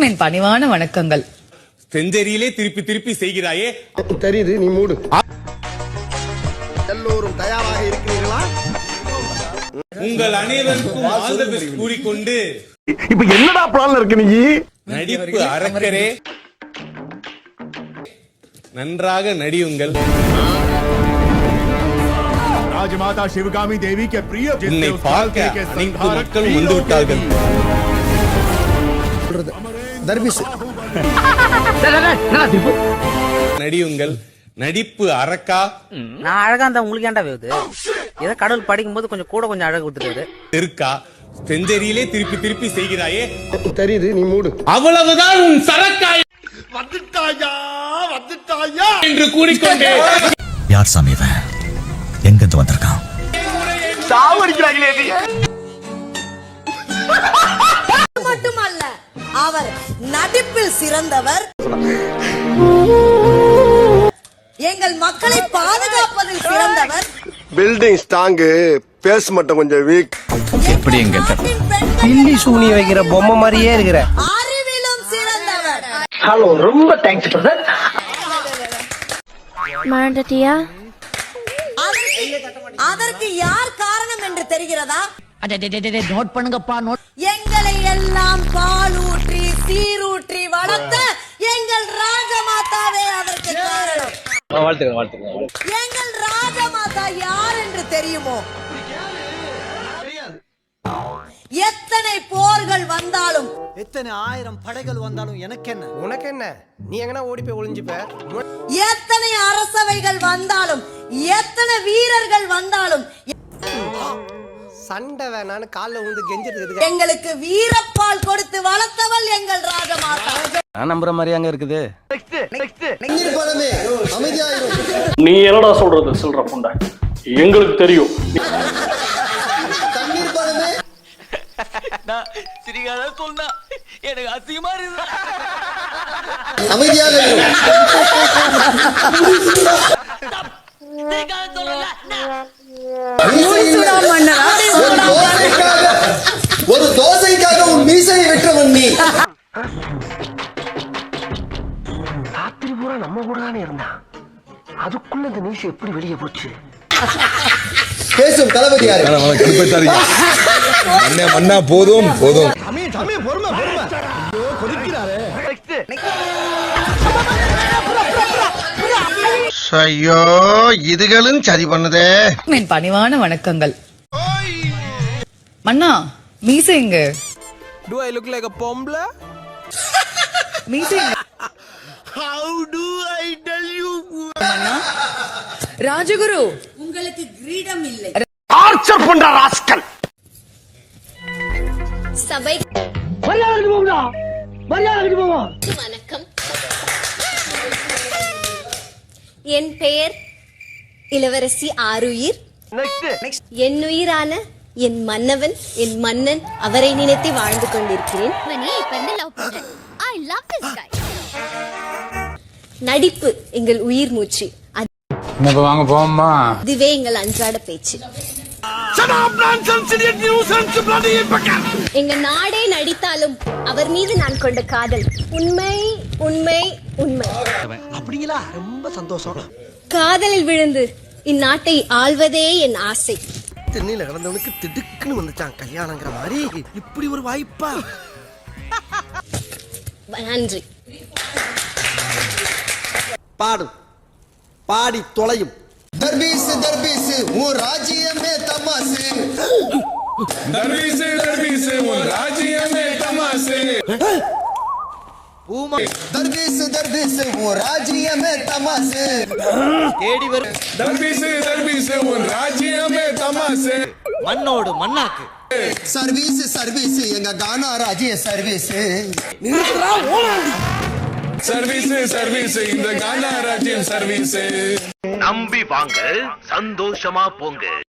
என் பணிவான வணக்கங்கள். செஞ்சேரியிலே திருப்பி திருப்பி செய்கிறாயே தெரியுது, நீ மூடு. எல்லோரும் தயாராக இருக்கிறீர்களா? உங்கள் அனைவருக்கும் ஆல் தி பெஸ்ட் கூறிக்கொண்டு இப்ப என்னடா பிளான்ல இருக்கு நீ? நடிப்பு அரக்கரே, நன்றாக நடியுங்கள். राजमाता शिवगामी देवी के प्रिय என்னை பார்க்க அனைத்து மக்களும் வந்து விட்டார்கள். தர்பீஸ் நடியுங்கள். நடிப்பு அரக்கா. நான் அழகா இருந்தா உங்களுக்கு ஏன்டா வேவுது? ஏதோ கடவுள் படிக்கும் போது கொஞ்சம் கூட கொஞ்சம் அழகு கொடுத்துட்டாரு. இருக்கா செஞ்சேரியிலே திருப்பி திருப்பி செய்கிறாயே தெரியுது, நீ மூடு. அவ்வளவுதான் உன் சரக்காய் வந்துட்டாயா வந்துட்டாயா என்று கூறிக்கொண்டே யார் சாமி இவன்? எங்கிருந்து வந்திருக்கான்? சாவடிக்கிறாங்களே. மட்டுமல்ல, அவர் நடிப்பில் சிறந்தவர், எங்கள் மக்களை பாதுகாப்பதில் சிறந்தவர். பில்டிங் ஸ்ட்ராங்கு, பேஸ் மட்டும் கொஞ்சம் வீக். எப்படி எங்க பில்லி சூனி வைக்கிற பொம்மை மாதிரியே இருக்கிற. அறிவிலும் சிறந்தவர். ஹலோ, ரொம்ப தேங்க்ஸ் பிரதர். மறந்துட்டியா? அதற்கு யார் காரணம் என்று தெரிகிறதா? நோட் பண்ணுங்கப்பா. எங்களை எல்லாம் பாலூற்றி சீரூற்றி வளர்த்த எங்கள் ராஜமாதாவே அதற்கு காரணம். எங்கள் ராஜமாதா யார் என்று தெரியுமோ? எத்தனை போர்கள் வந்தாலும், எத்தனை ஆயிரம் படைகள் வந்தாலும் எனக்கு என்ன? உனக்கு என்ன? நீ எங்கனா ஓடி போய் ஒளிஞ்சுப்ப. எத்தனை அரசவைகள் வந்தாலும், எத்தனை வீரர்கள் வந்தாலும், சண்டை வேணான்னு கால்ல உந்து கெஞ்சிட்டு எங்களுக்கு வீரப்பால் கொடுத்து வளர்த்தவள் எங்கள் ராஜமாதா. நான் நம்புற மாதிரி அங்க இருக்குது. நீ என்னடா சொல்றது சொல்ற புண்டை? எங்களுக்கு தெரியும். எனக்கு அசிங்கமா இருக்கு. அமைதியாக ஒரு தோசைக்காக உன் மீசையை வெற்றவன் நீ. ராத்திரி பூரா நம்ம கூட தானே இருந்தா, அதுக்குள்ள இந்த மீசை எப்படி வெளியே போச்சு? பேசும் தளபதி யாரு? மன்னா போதும் போதும். ஐயோ, இதுகளும் சரி பண்ணுதே. என் பணிவான வணக்கங்கள். மன்னா மீசை எங்க? Do I look like a பொம்பளை? மீசை எங்க? How do I tell you? மன்னா ராஜகுரு, உங்களுக்கு கிரீடம் இல்லை. ஆர்ச்சர் பண்ற ராஸ்கல். சபை வணக்கம். என் பெயர் இளவரசி ஆருயிர். என் உயிரான என் மன்னவன், என் மன்னன், அவரை நினைத்து வாழ்ந்து கொண்டிருக்கிறேன். நடிப்பு எங்கள் உயிர் மூச்சு. வாங்க போமா. இதுவே எங்கள் அன்றாட பேச்சு. எங்க நாடே நடித்தாலும் அவர் மீது நான் கொண்ட காதல் உண்மை உண்மை உண்மை. அப்படிங்களா? ரொம்ப சந்தோஷம். காதலில் விழுந்து இந்நாட்டை ஆள்வதே என் ஆசை. தென்னையில கிடந்தவனுக்கு திடுக்குன்னு வந்துச்சான் கல்யாணங்கிற மாதிரி. இப்படி ஒரு வாய்ப்பா? நன்றி. பாடும், பாடி தொலையும். தர்பீஸ் தர்பீஸ் உன் ராஜ்யமே தமாசு. தர்பீஸ் தர்பீஸ் உன் ராஜ்யமே தமாசு. தர்பீஸ் தர்பீஸ் உன் ராஜ்யமே தமாசு. தேடி வரும் தர்பீஸ் தர்பீஸ் உன் ராஜ்யமே தமாசு. மண்ணோடு மண்ணாக்கு. சர்வீஸ் சர்வீஸ் எங்க கானா ராஜ்ய சர்வீஸ். சர்வீஸ் சர்வீஸ் இந்த கானா ராஜ்யம் சர்வீஸ். நம்பி வாங்க, சந்தோஷமா போங்க.